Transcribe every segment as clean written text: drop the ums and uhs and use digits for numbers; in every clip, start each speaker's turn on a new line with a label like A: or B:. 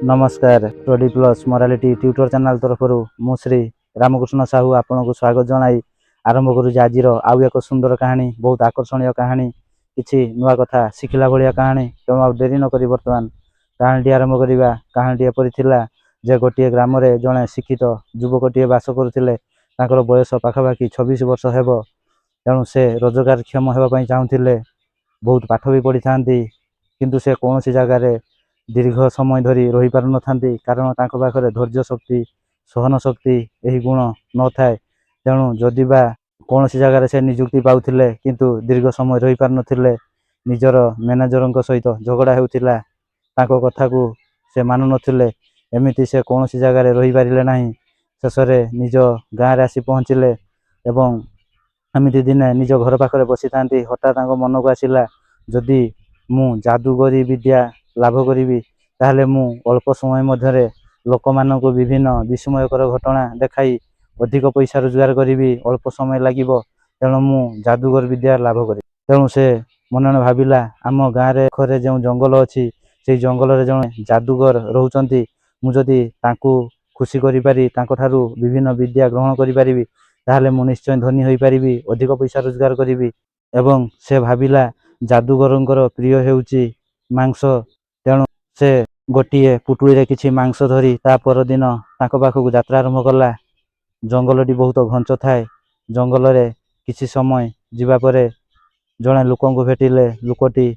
A: नमस्कार study plus morality tutor channel तरफ मु श्री रामकृष्ण साहू आपन को स्वागत जनाई आरंभ करूँ आज आउ एक सुंदर कहानी बहुत आकर्षणीय कहानी किसी नुआ कथा शिखला भाया कहानी तेणु आ डेरी नक बर्तमान कहानी आरंभ करवा। कहानी एपरी थिला जे गोटे ग्राम रे जड़े शिक्षित युवकटे बास करुले बयस पाखापाखि 26 वर्ष हेब तेणु से रोजगार क्षम होगापी चाहूले बहुत पाठ भी पढ़ी था किंतु से कौन सी जगार दीर्घ समय धरी रही पार न थांती कारण तांको पाखरे धैर्य शक्ति सहन शक्ति यही गुण न थाए तेणु जदि बा कौन सी जगार से निजुक्ति पाउथिले किंतु दीर्घ समय रही पार नथिले निजर मैनेजर सहित झगड़ा होउथिला तांको कथा को से मानु नथिले एमिति से कौन सी जगार रही पारिले नाही शेष रे निज गाँव रे आसी पहुँचिले एवं एमिति दिने निज घर पाखरे बसी थांती हठात तांको मन को आसिला जदि मु जादूगरी विद्या लाभ करी ताहले मु अल्प समय मध्य लोक मान को विभिन्न विस्मयकर घटना देखाई अधिक पैसा रोजगार करी अल्प समय लगे तेणु मु जादूगर विद्या लाभ करी तेणु से मन मन भाविला आम गाँव रे खरे जो जंगल अच्छी से जंगल रे जड़े जादूगर रोचंती मु जदि तांको खुशी करि पारी तांको ठारू विभिन्न विद्या ग्रहण करि पारिबी ताहले मु निश्चय धनी होई पारिबी अधिक पैसा रोजगार करी एवं से भाविला जादूगरंकर प्रिय हेउची मांस तेणु से गोटे पुटुली रे किछि मांस धरी ता पर दिन तांको पाखकु यात्रा आरंभ कला। जंगलटी बहुत घंच थाए जंगल रे किछि समय जीवा परे जड़े लोक भेटिले लोकटी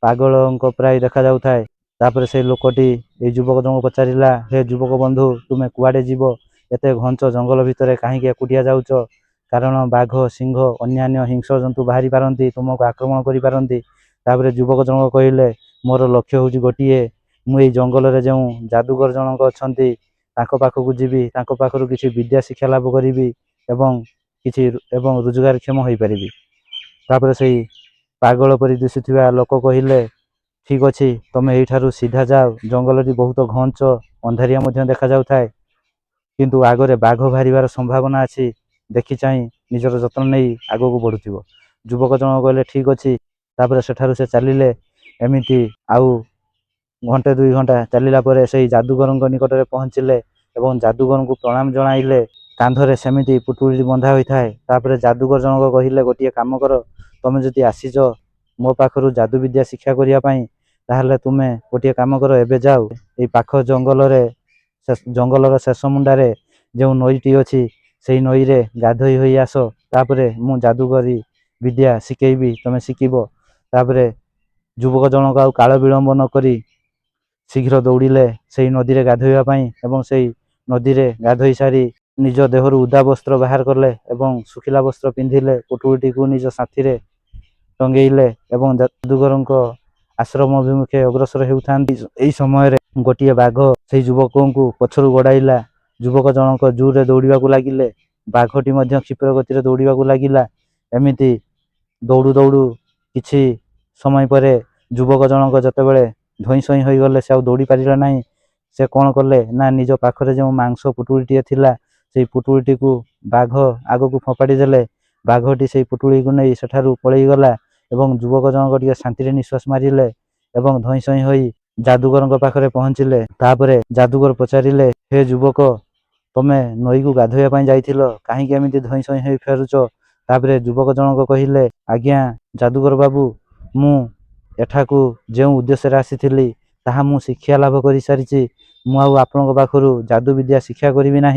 A: पागल प्राय देखा जाउ थाए तापर से लोकटी ए युवक जन पचारिला हे युवक बंधु तुमे कुआडे जीव एते घंच जंगल भितर कहीं एकुटिया जाउच कारण बाघ सिंह अन्यान्य हिंस्र जंतु बाहरी पारती तुमको आक्रमण करि पारती तापर युवक जन कहले मोर लक्ष्य हूँ गोटे मुझे जंगल रे जो जादूगर जनक अच्छी पाखक जीवी पाखर किसी विद्या शिक्षा लाभ करी एवं किसी एवं रोजगारक्षम हो पारि तापर से पागल परि दिशुवा लोक कहले ठीक अच्छे तुम यू सीधा जाओ जंगलटी बहुत घंच अंधारिया देखा जाऊ थाए किंतु आगरे बाघ बाहर संभावना अच्छी देखी चाह निजर जत्न नहीं आगू बढ़ुव युवक जन कहले ठीक अच्छे तापर सेठारु से चलिले एमिति आउ घंटे 2 घंटा चलला से जादूगर निकट में पहुँचिले एवं जादूगर को प्रणाम जणाइले कांधरे सेमिति पुटुली बंधा होता है तापर जादूगर जनक कहले गोटे काम कर तुम जदि आसीच मो पाखरु जादू विद्या शिक्षा करने ताहले तुमे गोटे काम कर एबे जाओ ये पाख जंगलर शेष मुंडारे जो नईटी अच्छी से नई रे गाधोई होई आस तापरे मु जादूगरी विद्या शिखेबी तुम शिखब तापरे युवक जनक आउ काल विलंब नकरी शीघ्र दौड़िले से नदी रे गाधोइबापी एवं से नदी रे गाधोई सारी निज देहरु उदा वस्त्र बाहर करले एवं सुखिला वस्त्र पिंधिले पुटुलटी को निज साथी रे टंगेइले एवं जादूगर आश्रम अभिमुखे अग्रसर हेउथांती एई समय रे गोटे बाघ से युवक को पछरु गड़ाइला युवक जनक जोर रे दौड़ाकू लगिले बाघटी मध्य क्षिप्र गति रे दौड़ाकू लगिला एमिति दौड़ू दौड़ू किछि समय परे युवक जनक जतेबेले धई सई हो गले से दौड़ी पारिला नहीं से कौन कले ना निज पाखरे जो मांस पुटुलीटे थिला से पुटुलीटी को बाघ आग को फपाड़ी देले बाघटी से पुटुली को नहीं सेठारु पलई गला एवं युवक जनक टिके शांति निश्वास मारिले एवं धई सई हो जादूगर पाखरे पहुँचिले तापरे जादूगर पचारिले हे युवक तमे नई को गाधोया जाइथिलो काहीकि एमिति धई सई हो फेरुच तापरे युवक जनक कहिले आज्ञा जादूगर बाबू मु एठाकू जो उद्देश्य आसी ताहा मु शिक्षा लाभ कर सारी मुझे आपण पाखु जादू विद्या शिक्षा करी ना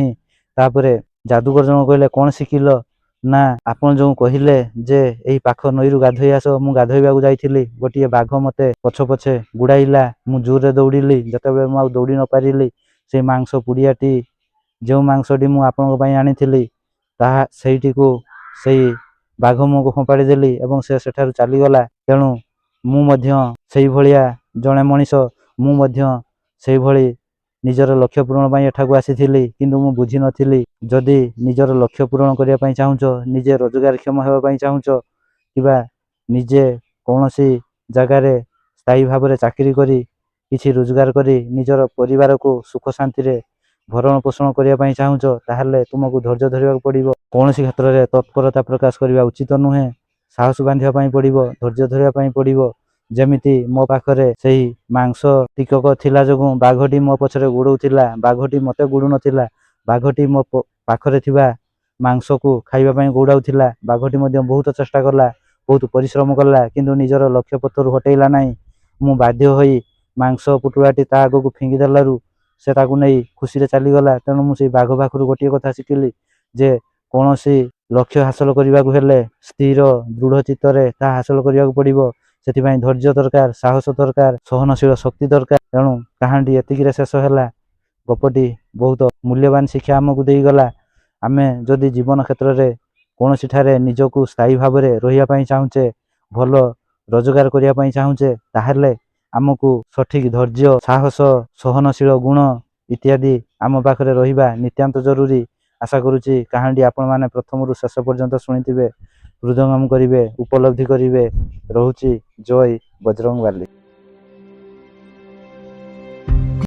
A: तापरे जादूगर जन कहले कौन शिखिल ना आपन जो कहले जे यही पाख नई रु गाधोई आस मु गाधोइबा जाइथिली गोटे बाघ मते पछे पछे गुड़ाइला मु जोर रे दौड़िली जतेबेले मु दौड़ी न पारिली से मांस पुड़ियाटी जो मांसटी मु आपण पई आनिथिली ताहा सेठी को सेई बाघ मुझे फपाड़ी देली एवं से सेठारु चलीगला तेणु मु मध्य सेई भलिया जणे मनीष मु मध्य सेई भली निजर लक्ष्य पूरण पई एठाकू आसीथिली किंतु मु बुझी नथिली जदि निजर लक्ष्य पूरण करिया पई चाहुचो निजे रोजगारक्षम हेबा पई चाहुचो किबा निजे कोनोसी जगार स्थायी भाव में चाकरी करी किछि रोजगार करी निजर परिवार को सुख शांति रे भरण पोषण करने चाहूच ताहले तुमको धैर्य धरवा पड़ो कौन क्षेत्र में तत्परता प्रकाश करने उचित नुहे साहस बांधापी पड़ो धैर्य धरवाई पड़ो ଯେମିତି ମୋ ପାଖରେ ସେହି ମାଂସ ଟିକକ ଥିଲା ଯୋଗୁଁ ବାଘଟି ମୋ ପଛରେ ଗୋଡ଼ଉଥିଲା, ବାଘଟି ମୋତେ ଗୋଡ଼ୁ ନଥିଲା। ବାଘଟି ମୋ ପାଖରେ ଥିବା ମାଂସକୁ ଖାଇବା ପାଇଁ ଗୋଡ଼ାଉଥିଲା। ବାଘଟି ମଧ୍ୟ ବହୁତ ଚେଷ୍ଟା କଲା, ବହୁତ ପରିଶ୍ରମ କଲା, କିନ୍ତୁ ନିଜର ଲକ୍ଷ୍ୟ ପଥରୁ ହଟେଇଲା ନାହିଁ। ମୁଁ ବାଧ୍ୟ ହୋଇ ମାଂସ ପୁଟୁଳାଟି ତା ଆଗକୁ ଫିଙ୍ଗି ଦେଲାରୁ ସେ ତାକୁ ନେଇ ଖୁସିରେ ଚାଲିଗଲା। ତେଣୁ ମୁଁ ସେଇ ବାଘ ପାଖରୁ ଗୋଟିଏ କଥା ଶିଖିଲି ଯେ କୌଣସି ଲକ୍ଷ୍ୟ ହାସଲ କରିବାକୁ ହେଲେ ସ୍ଥିର ଦୃଢ଼ ଚିତ୍ତରେ ତାହା ହାସଲ କରିବାକୁ ପଡ଼ିବ। ସେଥିପାଇଁ ଧୈର୍ଯ୍ୟ ଦରକାର, ସାହସ ଦରକାର, ସହନଶୀଳ ଶକ୍ତି ଦରକାର। ତେଣୁ କାହାଣୀଟି ଏତିକିରେ ଶେଷ ହେଲା। ଗପଟି ବହୁତ ମୂଲ୍ୟବାନ ଶିକ୍ଷା ଆମକୁ ଦେଇଗଲା। ଆମେ ଯଦି ଜୀବନ କ୍ଷେତ୍ରରେ କୌଣସିଠାରେ ନିଜକୁ ସ୍ଥାୟୀ ଭାବରେ ରହିବା ପାଇଁ ଚାହୁଁଛେ, ଭଲ ରୋଜଗାର କରିବା ପାଇଁ ଚାହୁଁଛେ, ତାହେଲେ ଆମକୁ ସଠିକ୍ ଧୈର୍ଯ୍ୟ, ସାହସ, ସହନଶୀଳ ଗୁଣ ଇତ୍ୟାଦି ଆମ ପାଖରେ ରହିବା ନିତାନ୍ତ ଜରୁରୀ। ଆଶା କରୁଛି କାହାଣୀଟି ଆପଣମାନେ ପ୍ରଥମରୁ ଶେଷ ପର୍ଯ୍ୟନ୍ତ ଶୁଣିଥିବେ, ହୃଦୟଙ୍ଗମ କରିବେ, ଉପଲବ୍ଧି କରିବେ। ରହୁଛି। ଜୟ ବଜରଙ୍ଗବାଲି।